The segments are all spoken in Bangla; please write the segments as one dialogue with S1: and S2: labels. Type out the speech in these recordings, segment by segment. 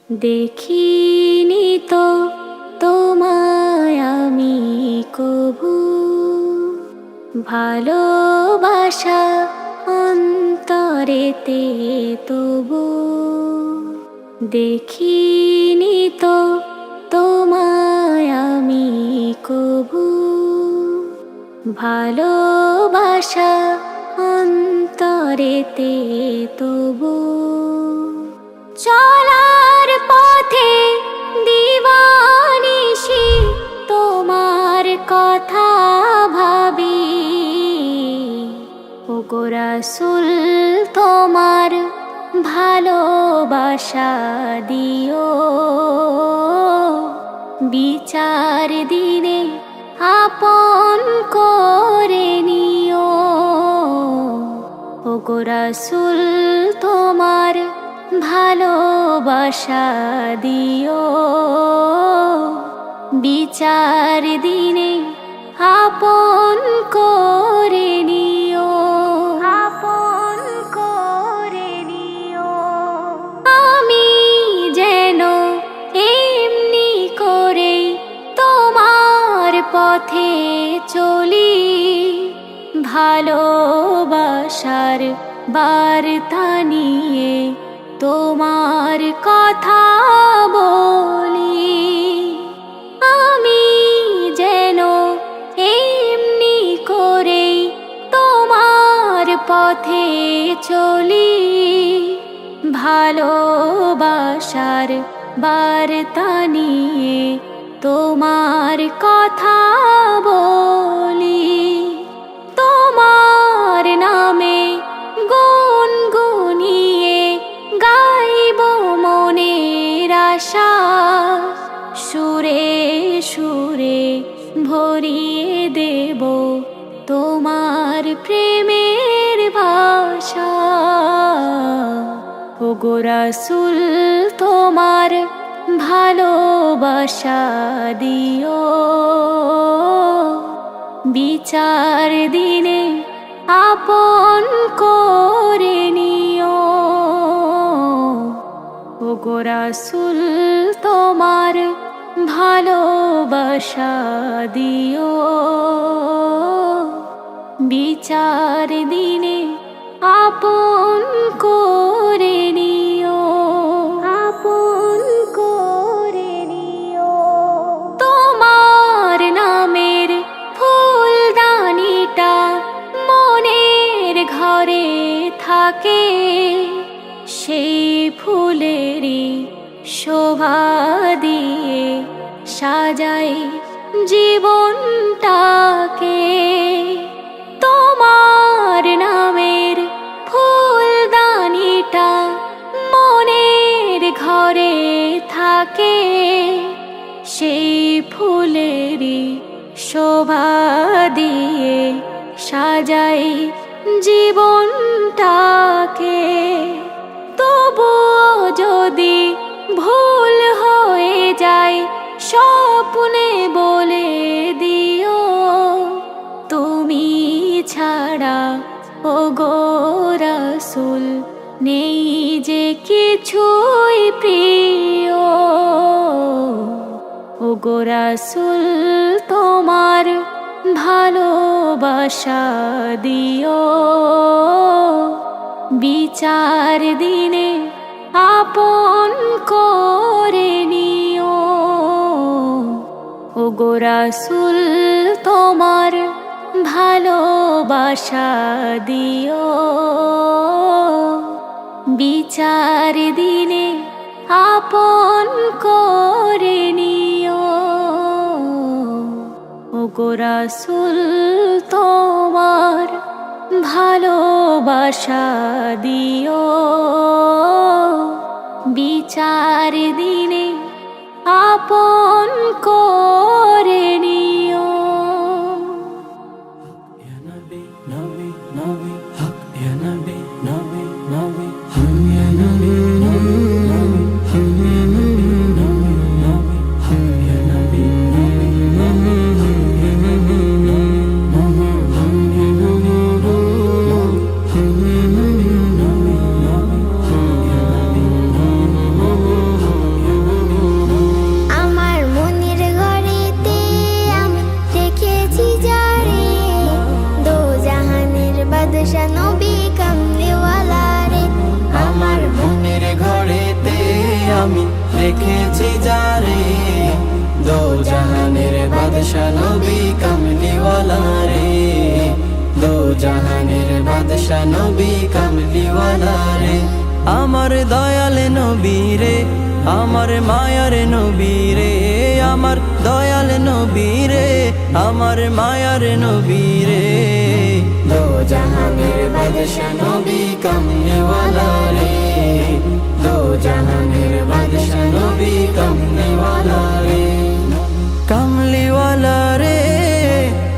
S1: দেখিনি তো তোমায় আমি কভু, ভালোবাসা অন্তরেতে তবু। দেখিনি তো তোমায় আমি কভু, ভালোবাসা অন্তরেতে তবু। চলার পথে দিবানিশি তোমার কথা ভাবি, ওগো রাসূল তোমার ভালোবাসা দিও। বিচার দিনে আপন করে নিও, ওগো রাসূল তোমার ভালোবাসা দিও। বিচার দিনে আপন করে নিও, আপন করে নিও। আমি যেন এমনি করে তোমার পথে চলি, ভালোবাসার বার্তা নিয়ে তোমার কথা বলি। আমি যেন এমনি করে তোমার পথে চলি, ভালোবাসার বার্তা নিয়ে তোমার কথা বলি। তোমার নামে গুনগুনিয়ে গাইব মনের আশা, সুরে সুরে ভরিয়ে দেব তোমার প্রেমের ভাষা। ওগো রাসূল তোমার ভালোবাসা দিও। বিচার দিনে আপন করে নিও, ওগো রাসূল তোমার ভালোবাসা দিও। বিচার দিনে আপন করে নিও, আপন করে নিও। তোমার নামের ফুলদানিটা মনের ঘরে থাকে, সেই ফুলেরই শোভা দিয়ে সাজাই জীবনটাকে। তোমার নামের ফুলদানিটা মনের ঘরে থাকে, সেই ফুলেরই শোভা দিয়ে সাজাই জীবনটাকে। তবুও যদি ভুল হয়ে যায় স্বপ্নে বলে দিও, তুমি ছাড়া ওগো রাসূল নেই যে কিছুই প্রিয়। ওগো রাসূল তোমার ভালোবাসা দিও। বিচার দিনে আপন করে নিও, ওগো রাসূল তোমার ভালোবাসা দিও। বিচার দিনে আপন করে নিও, ওগো রাসূল তোমার ভালোবাসা দিও। বিচার দিনে আপন করে নিও।
S2: আমি রেখেছি যারে, দো জাহানের বাদশা নবী কামলিওয়ালা রে, দো জাহানের বাদশা নবী কামলিওয়ালা রে। আমার দয়াল নবী রে, আমার মায়ার নবী রে, আমার দয়াল নবী রে, আমার মায়ার নবী রে, দো জাহানের বাদশা নবী কামলিওয়ালা রে, দো জাহানের বাদশা নবী কামলিওয়ালা রে। কামলিওয়ালা রে,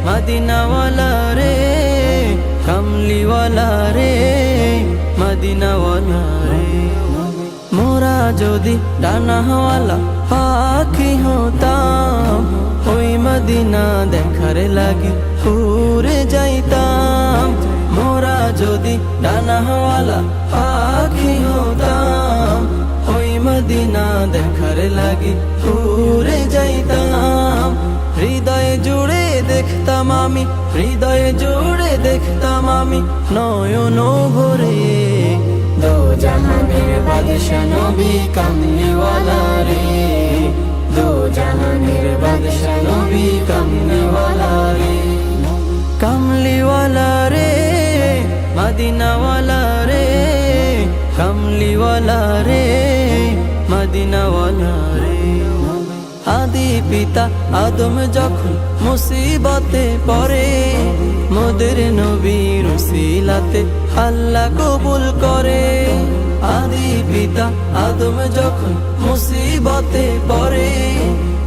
S2: মদিনাওয়ালা রে, কামলিওয়ালা রে, মদিনাওয়ালা রে। মোরা যদি ডানাওয়ালা পাখি হতাম, ওই মদিনা দেখার লাগি উড়ে যাইতাম। মোরা যদি ডানাওয়ালা পাখি হতাম, ওই মদিনা দেখার লাগি উড়ে যাইতাম। হৃদয়ে জুড়ে দেখতাম আমি, হৃদয়ে জুড়ে দেখতাম আমি, নয়ন ভরে, দো জাহানের বাদশা নবী কামলিওয়ালা রে, দো জাহানের বাদশা নবী কামলিওয়ালা রে। কামলিওয়ালা রে, মদিনাওয়ালা রে, কামলিওয়ালা রে, মদিনাওয়ালা রে। আদি পিতা আদম যখন মুসিবতে পড়ে, মোদের নবীর উসিলাতে আল্লাহ কবুল করে। আদি পিতা আদম যখন মুসিবতে পড়ে,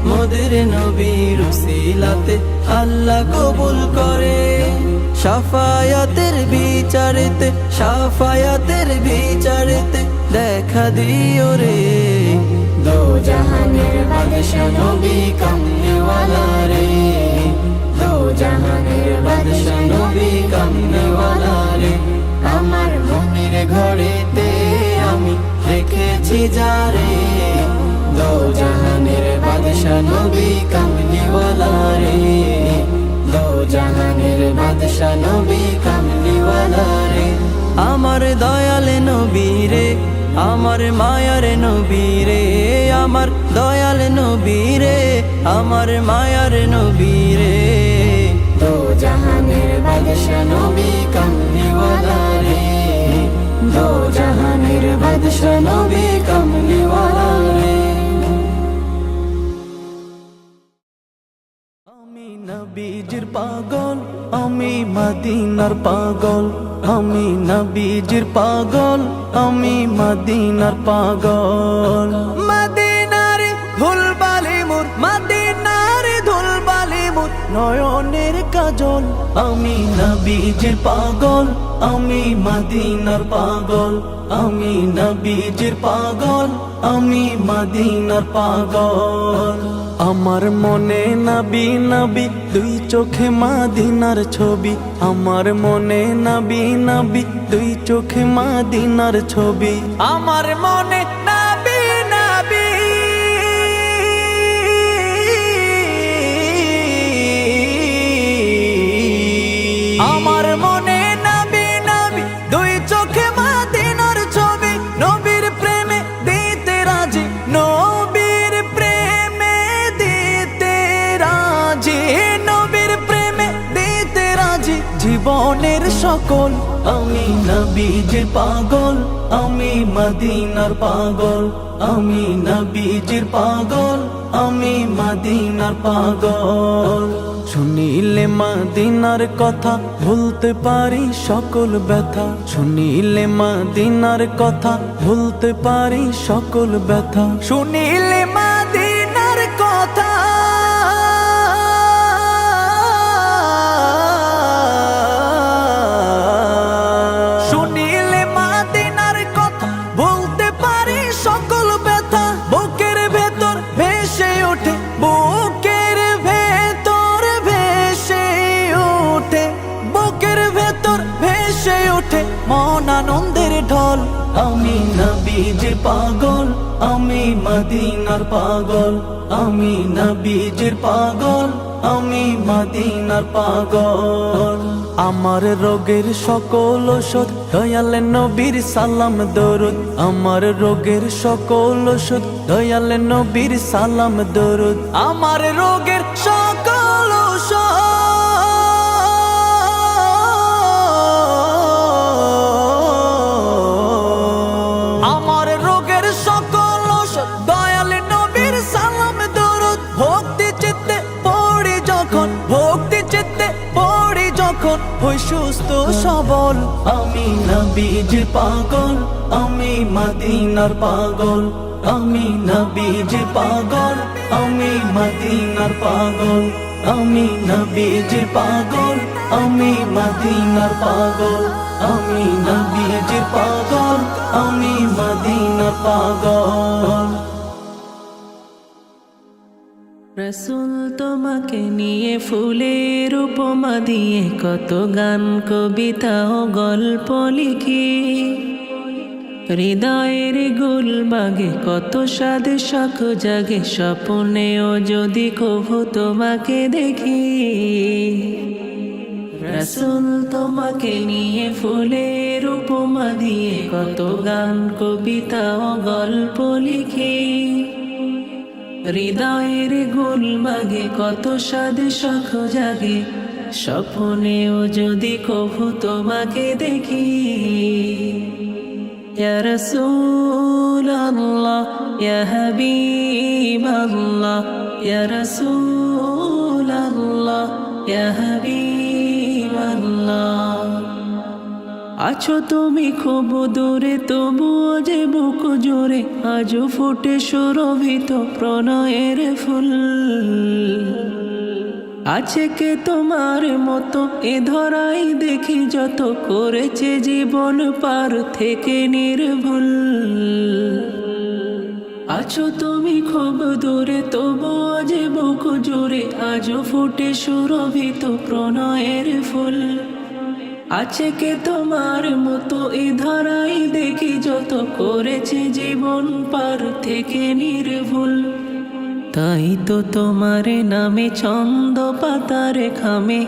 S2: মোদের নবীর উসিলাতে আল্লাহ কবুল করে। শাফায়াতের বিচারেতে, শাফায়াতের বিচারেতে দেখা দিও রে, দো জাহানের বাদশা নবী কামলিওয়ালা রে, দো জাহানের বাদশা নবী কামলিওয়ালা রে। আমার মনের ঘরেতে আমি রেখেছি যারে, দো জাহানের বাদশা নবী কামলিওয়ালা রে, দো জাহানের বাদশা নবী কামলিওয়ালা রে। আমার দয়াল নবী রে, আমার মায়ার নবী রে, আমার দয়াল নবী রে, আমার মায়ার নবী রে, দো জাহানের বাদশা নবী কামলিওয়ালা রে, দো জাহানের বাদশা নবী কামলিওয়ালা রে।
S3: আমি নবীজির পাগল, আমি মদিনার পাগল, আমি নবীজির পাগল, আমি মদিনার পাগল। মদিনার ধুলবালি মোর, মদিনার ধুলবালি মোর নয়নের কাজল। আমি নবীজির পাগল, আমি মদিনার পাগল, আমি নবীজির পাগল, আমি মদিনার পাগল। আমার মনে নবী নবী, দুই চোখে মদিনার ছবি। আমার মনে নবী নবী, দুই চোখে মদিনার ছবি। আমার মনে নবী নবী, আমার মনে নবী নবী, দুই চোখে মদিনার ছবি। নবীর প্রেমে দিতে রাজি, নবীর প্রেমে দিতে রাজি, নবীর প্রেমে দিতে রাজি জীবনের সকল। আমি নবীজির পাগল, আমি মদিনার পাগল, আমি নবীজির পাগল, আমি মদিনার পাগল। শুনিলে মদিনার কথা ভুলতে পারি সকল ব্যথা, শুনিলে মদিনার কথা ভুলতে পারি সকল ব্যথা। শুনিলে মদিনার কথা, শুনিলে মদিনার কথা ভুলতে পারি সকল ব্যথা। বুকের ভেতর ভেসে ওঠে, বুকের ভেতর ভেসে ওঠে, বুকের ভেতর ভেসে ওঠে মন আনন্দের ঢল। আমি নবীজির পাগল, আমি মদিনার পাগল, আমি নবীজির পাগল, আমি মদিনার পাগল। আমার রোগের সকল ওষুধ দয়াল নবীর সালাম দরুদ আমার রোগের সকল ওষুধ দয়াল নবীর সালাম দরুদ আমার রোগের সকল ওষুধ আমার রোগের সকল ওষুধ দয়াল নবীর সালাম দরুদ ভক্তি চিত্তে পড়ি যখন ভক্তি চিত্তে পড়ি যখন হই সুস্থ সবল আমি নবীজির পাগল আমি মদিনার পাগল আমি নবীজির পাগল আমি মদিনার পাগল আমি নবীজির পাগল আমি মদিনার পাগল আমি নবীজির পাগল আমি মদিনার পাগল
S4: রসুল তোমাকে নিয়ে ফুলের উপমা দিয়ে কত গান কবিতা ও গল্প লিখি হৃদয়ের গুলবাগে কত স্বাদ শখ জাগে স্বপ্নেও যদি কভু তোমাকে দেখি রসুল তোমাকে নিয়ে ফুলের উপমা দিয়ে কত গান কবিতা ও গল্প লিখি হৃদয়ের গুলবাগে কত স্বাদ শখ জাগে স্বপ্নেও যদি কভু তোমাকে দেখি ইয়া রাসূলুল্লাহ ইয়া হাবিবাল্লাহ ইয়া রাসূলুল্লাহ ইয়া হাবিবাল্লাহ আছো তুমি খুব দূরে তবুও যে বুক জোরে আজও ফুটে সুরভিত প্রণয়ের ফুল আছে কে তোমার মতো এ ধরাই দেখি যত করেছে জীবন পার থেকে নির্ভুল আছো তুমি খুব দূরে তবুও যে বুক জোরে আজও ফুটে সুরভিত প্রণয়ের ফুল আছে কে তোমার মতো এ ধরাই দেখি যত করেছে জীবন পার থেকে নির্ভুল তাই তো তোমার নামে ছন্দ পাতার খামে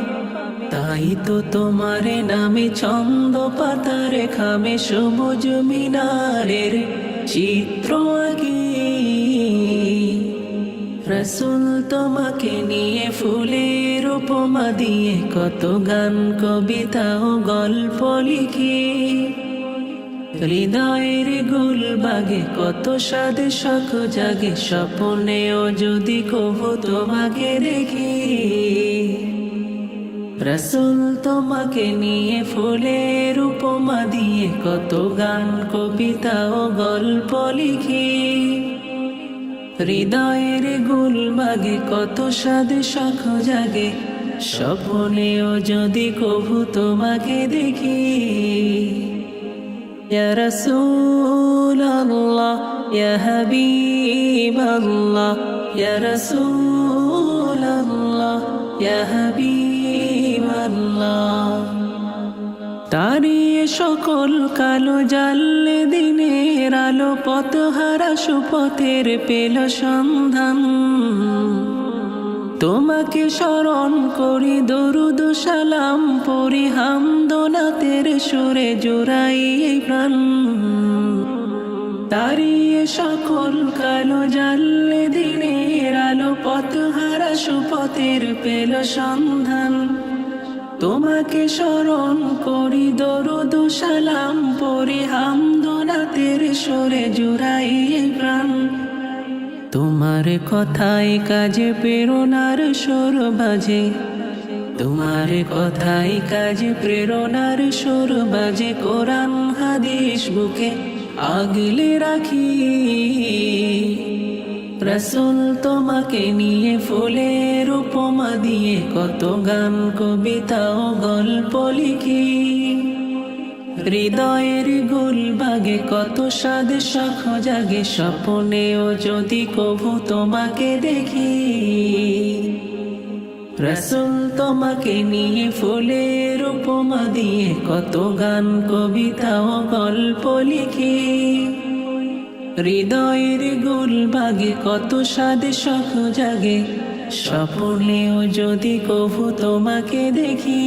S4: তাই তো তোমার নামে ছন্দ পাতার খামে সবুজ মিনারের চিত্র আঁকি রসুল তোমাকে নিয়ে ফুলের উপমা দিয়ে কত গান কবিতা ও গল্প লিখি হৃদয়ের গুলবাগে কত স্বাদ শখ জাগে স্বপ্নেও যদি কভু তোমাকে দেখি রসুল তোমাকে নিয়ে ফুলের উপমা দিয়ে কত গান কবিতা ও গল্প লিখি হৃদয়ের গুলবাগে কত স্বাদ শখ জাগে স্বপ্নেও যদি কভু তোমাকে দেখি ইয়া রাসূলুল্লাহ ইয়া হাবিবাল্লাহ ইয়া রাসূলুল্লাহ ইয়া হাবিবাল্লাহ তারিয়ে সকল কালো জানলে দিনের আলো পথহারা সুপথের পেল সন্ধান তোমাকে স্মরণ করি দরুদ সালাম পড়ি হামদনাতের সুরে জোড়াই এই প্রাণ তারিয়ে সকল কালো জানলে দিনের আলো পথহারা সুপথের পেল সন্ধান তোমাকে স্মরণ করি দরুদ সালাম পড়ি হামদনাতের সুরে জুড়াই প্রাণ তোমার কথায় কাজে প্রেরণার সুর বাজে তোমার কথায় কাজে প্রেরণার সুর বাজে কোরআন হাদিস বুকে আগলে রাখি রসুল তোমাকে নিয়ে ফুলের উপমা দিয়ে কত গান কবিতা ও গল্প লিখি হৃদয়ের গুলবাগে কত স্বাদ শখ জাগে স্বপ্নেও যদি কভু তোমাকে দেখি রসুল তোমাকে নিয়ে ফুলের উপমা দিয়ে কত গান কবিতা ও গল্প লিখি হৃদয়ের গুলবাগে কত স্বাদ শখ জাগে স্বপ্নেও যদি কভু তোমাকে দেখি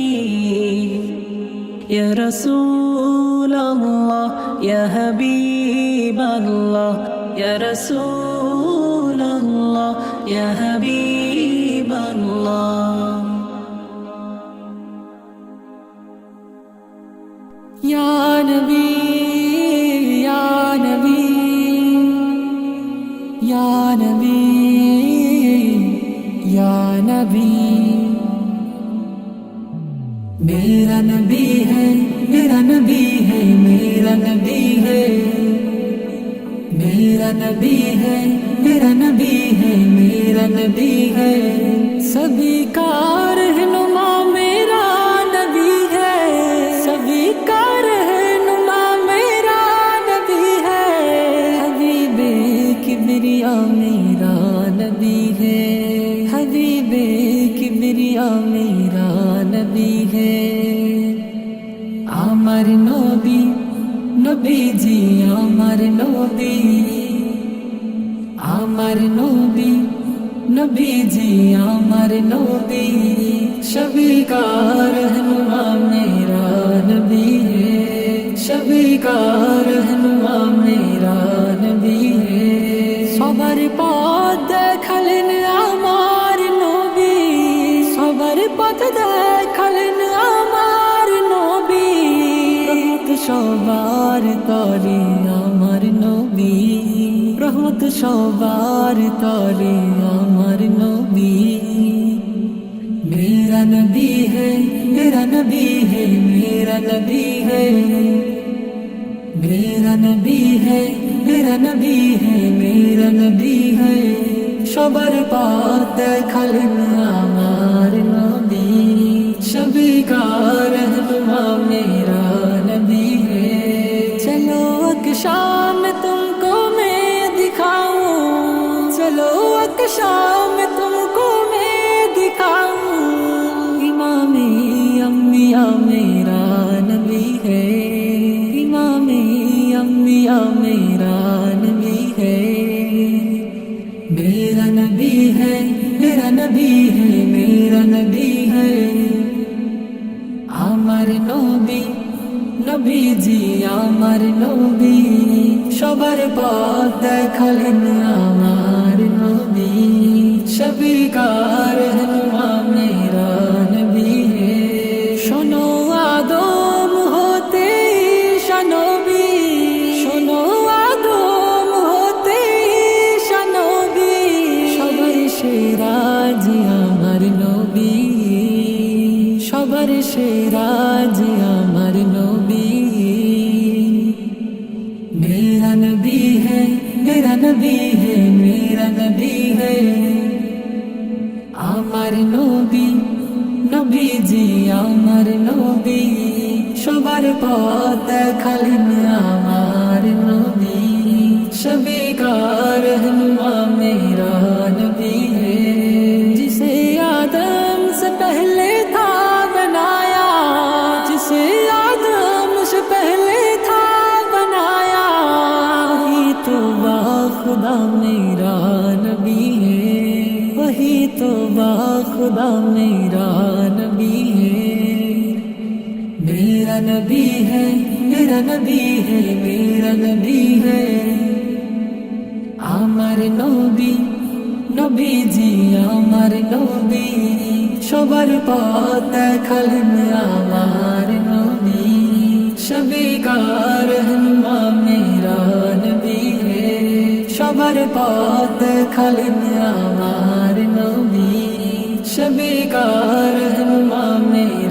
S4: ইয়া রাসূলাল্লাহ ইয়া হাবিবাল্লাহ ইয়া রাসূলাল্লাহ ইয়া হাবিবাল্লাহ
S2: ইয়া নবী ইয়া নবী ইয়া নবী ইয়া নবী मेरा नबी है मेरा नबी है मेरा नबी है मेरा नबी है मेरा नबी है मेरा नबी है सभी का रहनुमा मेरा नबी है सभी का रहनुमा मेरा नबी है हबीबे किबरिया मेरा नबी है हबीबे किबरिया मेरा नबी है আমার নবী নবীজি আমার নবী আমার নবী নবীজি আমার নবী সभी का रहनुमा मेरा नबी है सभी का रहनुमा मेरा नबी है সবার পথ দেখালেন আমার নবী সবার পথ দেখালেন আমার নবী রহমত সবার তরে আমার নবী রহমত সবার তরে আমার নবী मेरा नबी है मेरा नबी है मेरा नबी है मेरा नबी है मेरा नबी है मेरा नबी है সবার পথ দেখালেন আমার নবী সभी का रहनुमा मेरा नबी है चलो एक शाम तुमको मैं दिखाऊं चलो एक शाम तुमको मैं दिखाऊं इमामे अम्बिया मेरा नबी है इमामे अम्बिया मेरा नबी है मेरा नबी है मेरा नबी है मेरा नबी है আমার নবী নবীজি আমার নবী সবার পথ দেখালেন আমার নবী সभी का रहनुमा मेरा नबी है শোনো আদম হতে শানবী শোনো আদম হতে শানবী সবার সেরা জি আমার নবী সবার সেরা জি আমার নবী मेरा नबी है मेरा नबी है मेरा नबी है আমার নবী নবীজি আমার নবী সবার পথ দেখালেন আমার নবী সभी का रहनुमा मेरा नबी है जिसे आदम से पहले था बनाया जिसे आदम से पहले था बनाया वही तो खुदा मेरा नबी है वही तो खुदा मेरा नबी है मेरा नबी है मेरा नबी है मेरा नबी है আমার নবী নবীজি আমার নবী সবার পথ দেখালেন আমার নবী সभी का रहनुमा मेरा नबी है সবার পথ দেখালেন আমার নবী সभी का रहनुमा मेरा